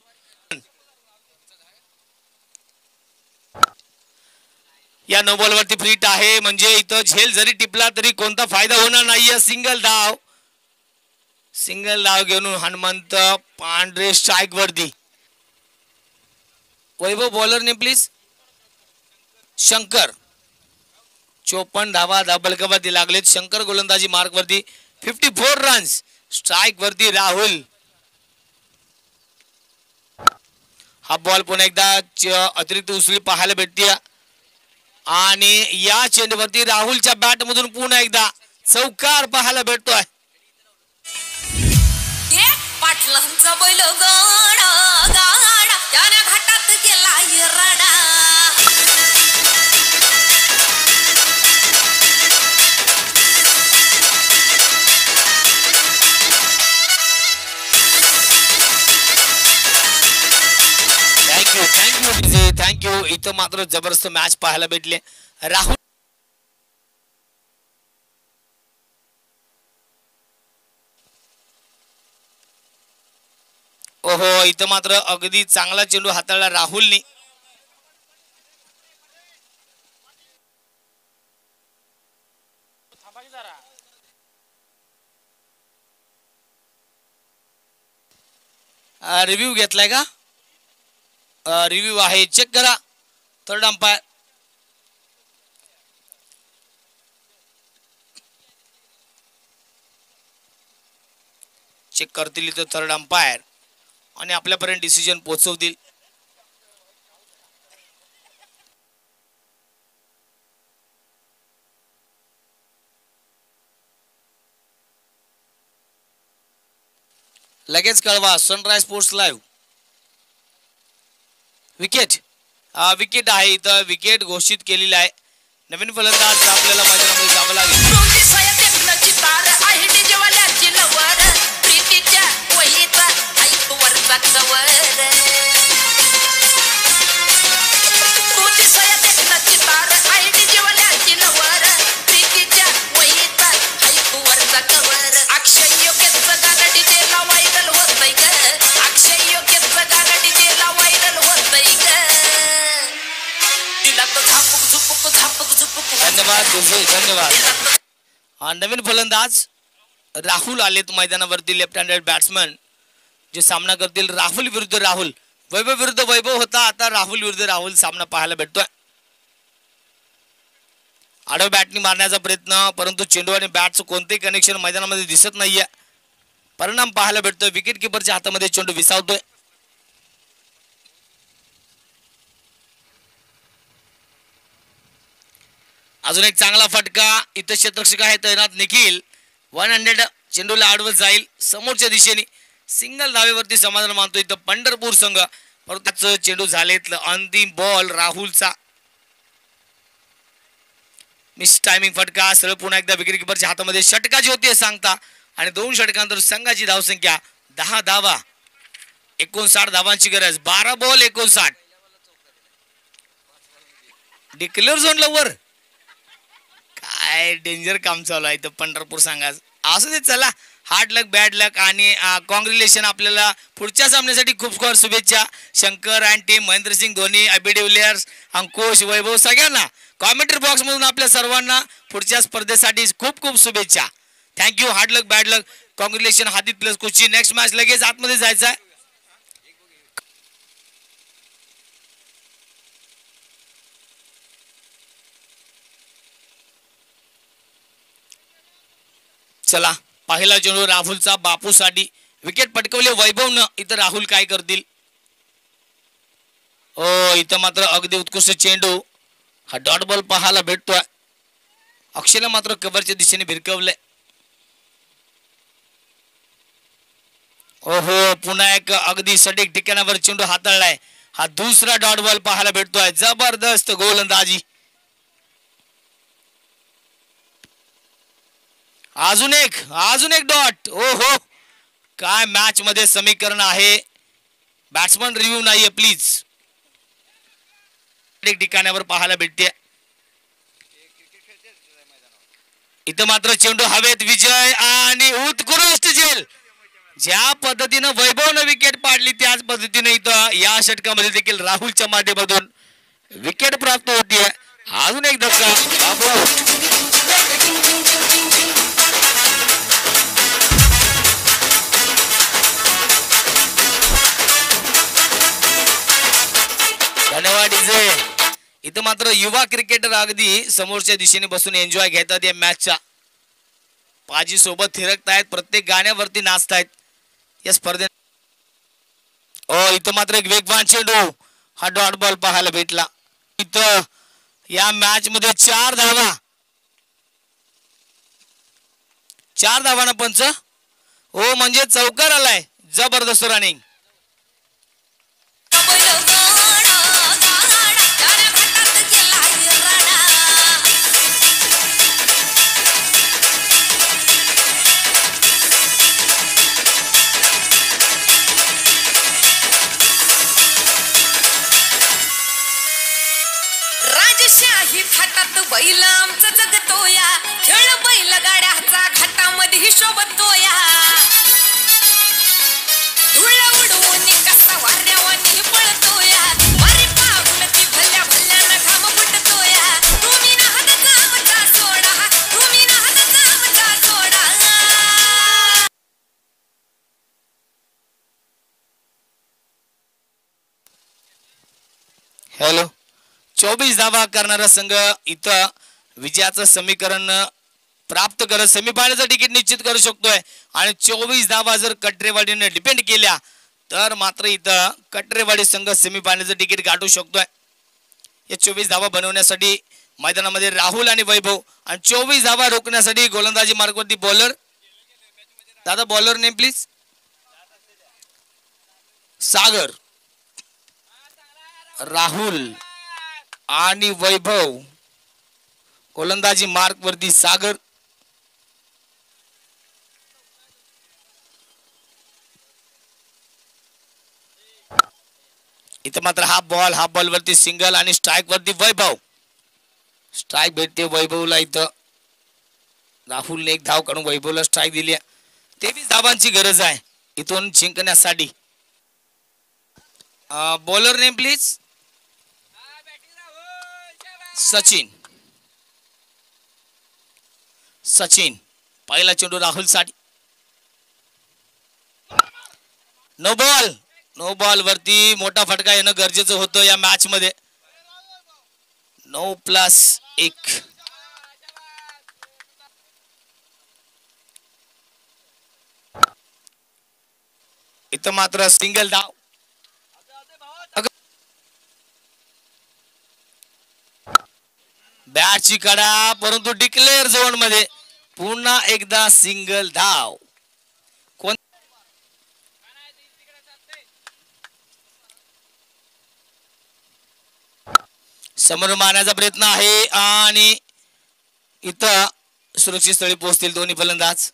A: या नो बॉल वरती फ्रीट आहे. म्हणजे इथं झेल जरी टिपला तरी कोणता फायदा होणार नाहीये. सिंगल धाव घेऊन हनुमंत पांढरे स्ट्राईक वरती. वैभव बॉलर ने प्लीज. शंकर 54 धावा धाबलकावरती लागलेत. शंकर गोलंदाजी मार्क वरती. 54 रन्स. स्ट्राईक वरती राहुल. हा बॉल पुन्हा एकदा अतिरिक्त उसळी पाहायला भेटते आणि या चेंडूवरती राहुलच्या बॅट मधून पुन्हा एकदा चौकार पाहायला भेटतोय.
D: पाटलांचा बैल गाडा गाडा त्याने घाटात गेला रडा.
A: Thank you thank you. इथं मात्र जबरदस्त मॅच पाहायला भेटले. राहुल ओहो, इथं मात्र अगदी चांगला चेंडू हाताळला राहुलनी. रिव्ह्यू घेतलाय का? रिव्ह्यू आहे. चेक करा. थर्ड अंपायर चेक करतील इथं थर्ड अंपायर आणि आपल्यापर्यंत डिसिजन पोहोचवतील. लगेच कळवा. Sunrise sports live. Wicket wicket आहे इथं विकेट घोषित केलेली आहे. नवीन फलंदाज आपल्याला मैदानामध्ये जावं लागेल. धन्यवाद धन्यवाद. नवीन फलंदाज राहुल आलेत मैदानावरती, लेफ्ट हँडेड बॅट्समन जे सामना करतील. राहुल विरुद्ध राहुल, वैभव विरुद्ध वैभव होता, आता राहुल विरुद्ध राहुल सामना पाहायला भेटतोय. आडव बॅटनी मारण्याचा प्रयत्न, परंतु चेंडू आणि बॅटचं कोणतेही कनेक्शन मैदानामध्ये दिसत नाहीये. परिणाम पाहायला भेटतोय. विकेट किपरच्या हातामध्ये चेंडू विसावतोय. अजून एक चांगला फटका, इथं क्षेत्ररक्षक आहे तैनात निखिल. 100 चेंडूला आडवत जाईल समोरच्या दिशेने. सिंगल धावेवरती समाधान मानतो इथं पंढरपूर संघ, परंतु त्याचं चेंडू झालेत. अंतिम बॉल राहुलचा, मिस टायमिंग फटका. सरळ पुन्हा एकदा विकेट किपरच्या हातामध्ये. षटकाची होती सांगता, आणि 2 षटकांतर संघाची धावसंख्या 10 धावा. 59 धावांची गरज. 12 बॉल 59. डिक्लेअर झोनला वर काय डेंजर काम चालू आहे इथं पंढरपूर संघाच. असू दे, चला हार्ड लक बॅड लक आणि कॉंग्रॅच्युलेशन. आपल्याला पुढच्या सामन्यासाठी खूप खूप शुभेच्छा. Shankar and team, Mahendra Singh Dhoni, Abi de Villiers, अंकुश, वैभव सगळ्यांना कॉमेंट्री बॉक्स मधून आपल्या सर्वांना पुढच्या स्पर्धेसाठी खूप खूप शुभेच्छा. Thank you. Hard luck bad luck, congratulation. हादित प्लस कोची. नेक्स्ट मॅच लगेच आतमध्ये जायचं आहे. चला पहिला चेंडू राहुलचा बापूसाठी. विकेट पटकवले वैभवनं. इथं राहुल काय करतील. ओ इथं मात्र अगदी उत्कृष्ट चेंडू. हा डॉट बॉल पाहायला भेटतोय. अक्षयला मात्र कव्हरच्या दिशेने भिरकवलंय. ओहो, पुन्हा एक अगदी सटीक ठिकाणावर चेंडू हाताळलाय. हा दुसरा डॉट बॉल पाहायला भेटतोय. जबरदस्त गोलंदाजी. अजून एक डॉट. ओहो, काय मॅच मध्ये समीकरण आहे. बॅट्समन रिव्ह्यू नाहीये प्लीज. एक ठिकाणावर पाहायला भेटते. इथं मात्र चेंडू हवेत. विजय आणि उत्कृष्ट झेल. ज्या पद्धतीनं वैभवनं विकेट पाडली त्याच पद्धतीने इथं या षटकामध्ये देखील राहुलच्या माध्यमातून विकेट प्राप्त होतीये. अजून एक धक्का. धन्यवाद इजे. इथं मात्र युवा क्रिकेटर अगदी समोरच्या दिशेने बसून एन्जॉय घेतात या मॅचचा. पाजी सोबत थिरकतायत, प्रत्येक गाण्यावरती नाचतायत या स्पर्धेत. इथं मात्र एक वेगवान चेंडू. हा डॉट बॉल पाहायला भेटला. इथं या मॅच मध्ये 4 धावा. 4 धावांना पंच. ओ म्हणजे चौकार आलाय. जबरदस्त रनिंग.
D: फाटात बैल आमचं जगतोया. खेळ बैल गाड्याचा घाटामध्ये शोभतोया. धुळ उडवून कसा वाऱ्यावानी पळतोया. वारी पाहून ती भल्या भल्यानं घाम फुटतोया. तुम्ही नाहत आमचा सोडा, तुम्ही नाहत आमचा सोडा.
A: हॅलो. 24 धावा करणारा संघ इथं विजयाचं समीकरण प्राप्त करत सेमीफायनलचं तिकीट निश्चित करू शकतोय. आणि 24 धावा जर कटरेवाडीने डिपेंड केल्या तर मात्र इथं कटरेवाडी संघ सेमीफायनलचं तिकीट गाठू शकतोय. या 24 धावा बनवण्यासाठी मैदानामध्ये राहुल आणि वैभव, आणि 24 धावा रोखण्यासाठी गोलंदाजी मार्गवरती बॉलर. दादा बॉलर नेम प्लीज. सागर. राहुल आणि वैभव. गोलंदाजी मार्क वरती सागर. इथं मात्र हा बॉल वरती सिंगल आणि स्ट्राईक वरती वैभव. स्ट्राईक भेटते वैभवला. इथं राहुलने एक धाव काढून वैभवला स्ट्राईक दिली. 23 धावांची गरज आहे इथून जिंकण्यासाठी. Bowler name please. सचिन. पहिला चेंडू राहुल साठी. नो बॉल वरती मोठा फटका येणं गरजेचं होतं या मॅच मध्ये. 9+1. इथं मात्र सिंगल धाव. बॅटची कडा परंतु डिक्लेअर झोन मध्ये पुन्हा एकदा सिंगल धाव. कोण समोर मारण्याचा प्रयत्न आहे आणि इथं सुरक्षित स्थळी पोहोचतील दोन्ही फलंदाज.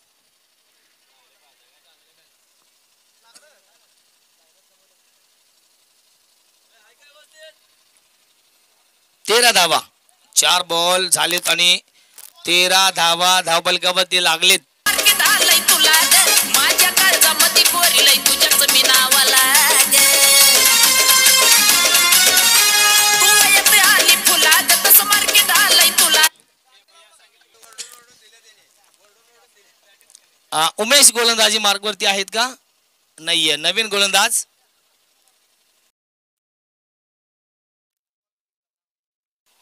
A: तेरा धावा. 4 बॉल झालेत आणि 13 धावा धावफलकावरती लागलेत. उमेश गोलंदाजी मार्गवरती आहेत का? नाहीये. नवीन गोलंदाज.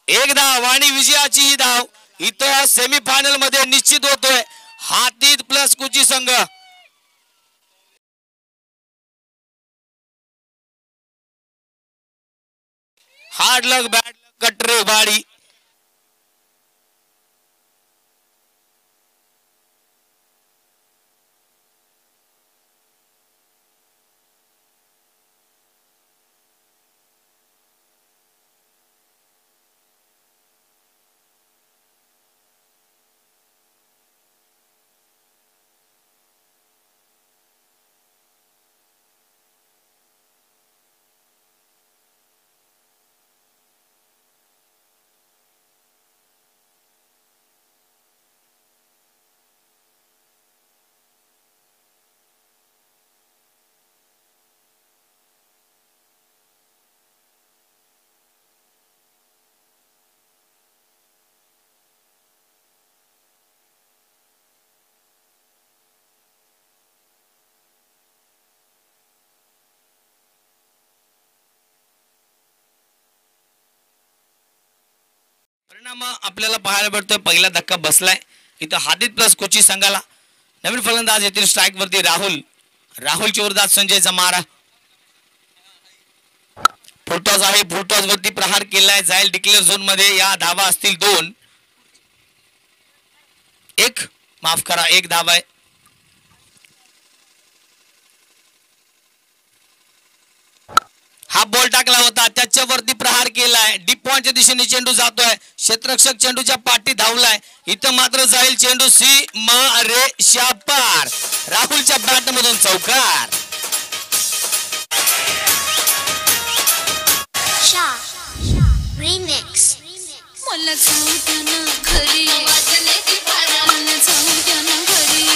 A: एक धाव आणि विजयाची ही धाव इथं सेमीफायनल मध्ये निश्चित होतोय. हातीत प्लस कुची संघ. हार्ड लक बॅड लक कटरे बाडी. परिणाम आपल्याला पाहायला भेटतोय. पहिला धक्का बसलाय इथं हातीत प्लस कोची संघाला. नवीन फलंदाज येथील स्ट्राईक वरती राहुल जोरदार संजयचा मारा. फुलटॉस आहे. फुलटॉस वरती प्रहार केलाय. जाईल डिक्लेअर झोन मध्ये. या धावा असतील 2. एक धावा आहे. हा बॉल टाकला होता त्याच्यावरती प्रहार केलाय. डीप पॉइंटच्या दिशेने चेंडू जातोय. क्षेत्ररक्षक चेंडूच्या पाठी धावलाय. इथं मात्र जाईल चेंडू सीमारेषा पार. राहुलच्या बॅट मधून चौकार.
D: मला जाऊ द्या ना घरी. मला जाऊ द्या ना घरी.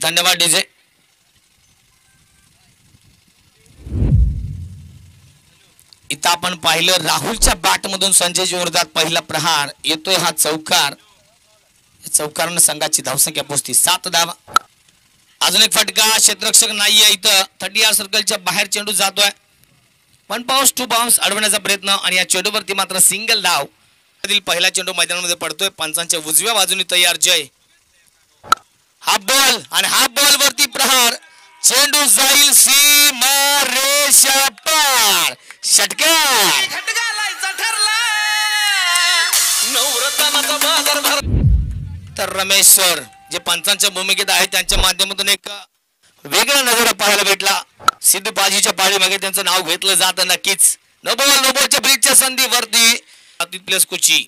A: धन्यवाद डीजे. इथं आपण पाहिलं राहुलच्या बॅट मधून संजय जोरदार पहिला प्रहार येतोय. हा चौकार. चौकारानं संघाची धावसंख्या पोहोचती 7 धावा. अजून एक फटका. क्षेत्ररक्षक नाहीये इथं. 30 सर्कलच्या बाहेर चेंडू जातोय. 1 बाउन्स 2 बाउन्स अडवण्याचा प्रयत्न आणि या चेंडूवरती मात्र सिंगल धाव. पहिला चेंडू मैदानामध्ये पडतोय. पंचांच्या उजव्या बाजूने तयार जय. हा बॉल आणि हा बॉल वरती प्रहार. चेंडू जाईल सीमारेषा पार. षटकार. तर रमेश्वर जे पंचांच्या भूमिकेत आहेत त्यांच्या माध्यमातून एक वेगळा नजारा पाहायला भेटला. सिद्धू बाजीच्या पाठीमागे त्यांचं नाव घेतलं जातं नक्कीच. नोबलच्या ब्रिजच्या संधीवरती प्लेस कोची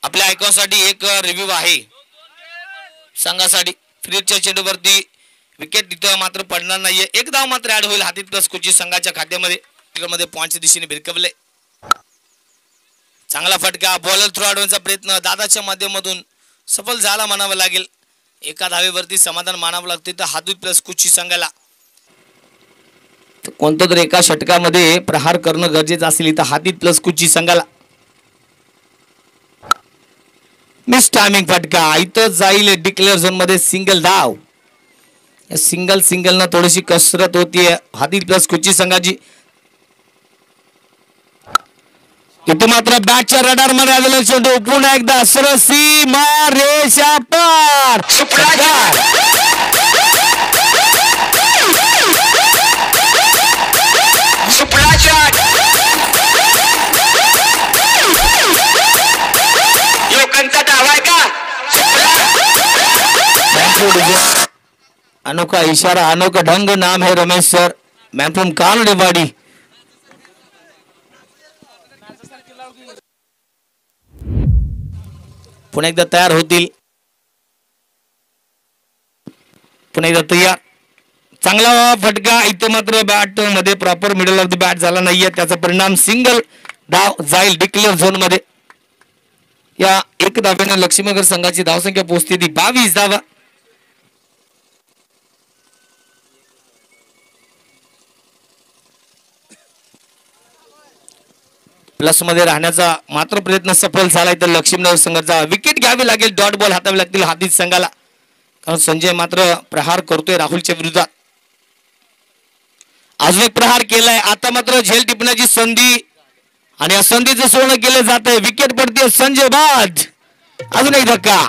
A: आपल्या आयकॉनसाठी एक रिव्ह्यू आहे संघासाठी. फ्रीजच्या चेंडूवरती विकेट तिथं मात्र पडणार नाहीये. एक धाव मात्र ऍड होईल हातीत प्लस कोची संघाच्या खात्यामध्ये पॉइंटच्या दिशेने भिरकवले. चांगला फटका बॉलर थ्रू अडवण्याचा प्रयत्न दादाच्या माध्यमातून सफल झाला म्हणावं लागेल. एका धावेवरती समाधान मानावं लागते तर हातूत प्लस कुची संघाला कोणतं तरी एका षटकामध्ये प्रहार करणं गरजेचं असेल. इथं हातीत प्लस कुची संघाला मिस टायमिंग फटका इथं जाईल डिक्लेअर झोन मध्ये सिंगल धाव. सिंगल न थोडीशी कसरत होतीये हातीत प्लस कुची संघाची. इथे मात्र बॅटच्या रडार मध्ये आलेला चेंडू पुन्हा एकदा सीमा रेषा पार.
B: लोकांचा दावा आहे का?
A: अनोखा इशारा अनोखा ढंग नाम है रमेश सर मॅन फ्रॉम कानडेवाडी. पुन्हा एकदा तयार होतील. पुन्हा एकदा तयार. चांगला फटका इथे मात्र बॅट मध्ये proper middle of the bat झाला नाहीये. त्याचा परिणाम सिंगल धाव जाईल डिक्लेअर झोन मध्ये. या एक धाव्याने लक्ष्मीनगर संघाची धावसंख्या पोहोचते ती 22 धावा. प्लस मध्ये राहण्याचा मात्र प्रयत्न सफल झालाय तर लक्ष्मीनगर संघाचा विकेट घ्यावी लागेल. डॉट बॉल हातावे लागतील हातीत संघाला कारण संजय मात्र प्रहार करतोय राहुलच्या विरोधात. अजून एक प्रहार केलाय. आता मात्र झेल टिपण्याची संधी आणि या संधीचं सोनं केलं जात आहे. विकेट पडते संजय बाद. अजून एक धक्का.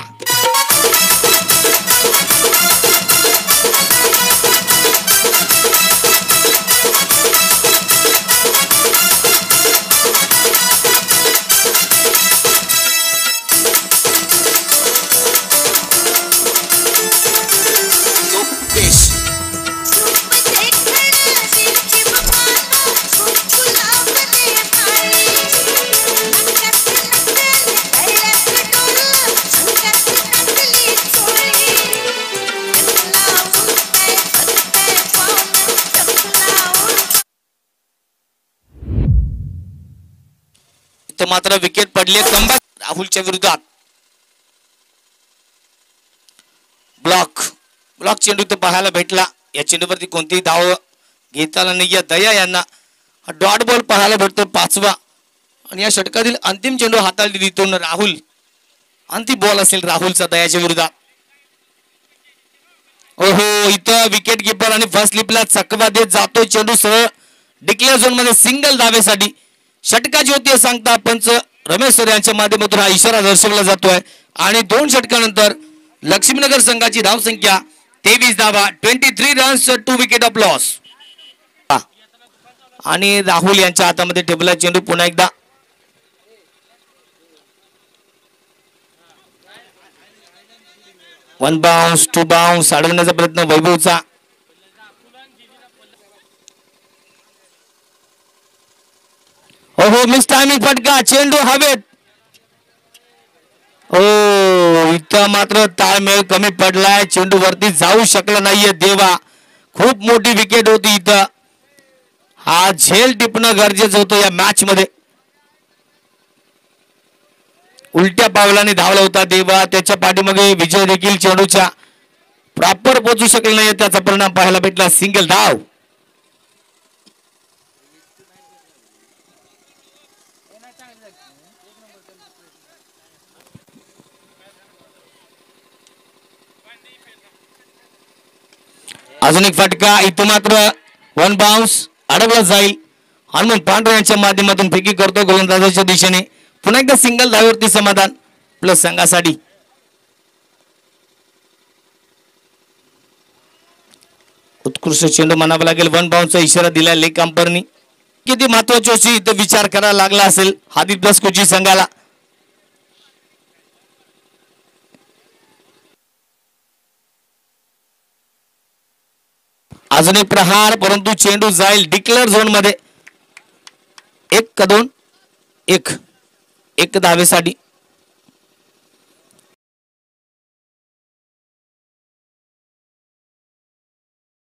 A: मात्र विकेट पडले कमबॅक राहुलच्या विरोधात. ब्लॉक चेंडू तर पाहायला भेटला. या चेंडूवरती कोणतीही धाव घेता आला नाही. दया यांना डॉट बॉल पाहायला भेटतो 5वा आणि या षटकातील अंतिम चेंडू हाताळली देतो राहुल. अंतिम बॉल असेल राहुलचा दयाच्या विरोधात. ओहो इथं विकेट किपर आणि फर्स्ट स्लिपला चकवा देत जातो चेंडू सरळ डिक्लेअर झोन मध्ये सिंगल धावेसाठी. षटकाची होती सांगता पंच रमेश सर यांच्या माध्यमातून हा इशारा दर्शवला जातोय आणि 2 षटकानंतर लक्ष्मीनगर संघाची धावसंख्या 23 धावा 23 रन्स 2 विकेट ऑफ लॉस. आणि राहुल यांच्या हातामध्ये टेबल चेंडू पुन्हा एकदा. वन बाउन्स 2 बाउन्स अडवण्याचा प्रयत्न वैभवचा. हो मिस टायमिंग फटका चेंडू हवेत. ओ इथं मात्र ताळमेळ कमी पडलाय. चेंडू वरती जाऊ शकला नाहीये देवा. खूप मोठी विकेट होती इथं. हा झेल टिपणं गरजेचं होतं या मॅच मध्ये. उलट्या पावलाने धावला होता देवा. त्याच्या पाठीमागे विजय देखील चेंडूच्या प्रॉपर पोहोचू शकला नाही. त्याचा परिणाम पाहायला भेटला सिंगल धाव. अजून एक फटका इथं मात्र 1 बाउन्स अडवला जाईल. हनुमंत पांढरे यांच्या माध्यमातून फेकी करतो गोलंदाजाच्या दिशेने. पुन्हा एकदा सिंगल धावेवरती समाधान प्लस संघासाठी. उत्कृष्ट चेंडू म्हणावा लागेल. 1 बाउन्सचा इशारा दिला लेग अंपायरनी. किती महत्वाची होती इथं विचार करायला लागला असेल हादी प्लस कोची संघाला. अजून एक प्रहार परंतु चेंडू जाईल डिक्लेअर झोन मध्ये 1-2 1 धावेसाठी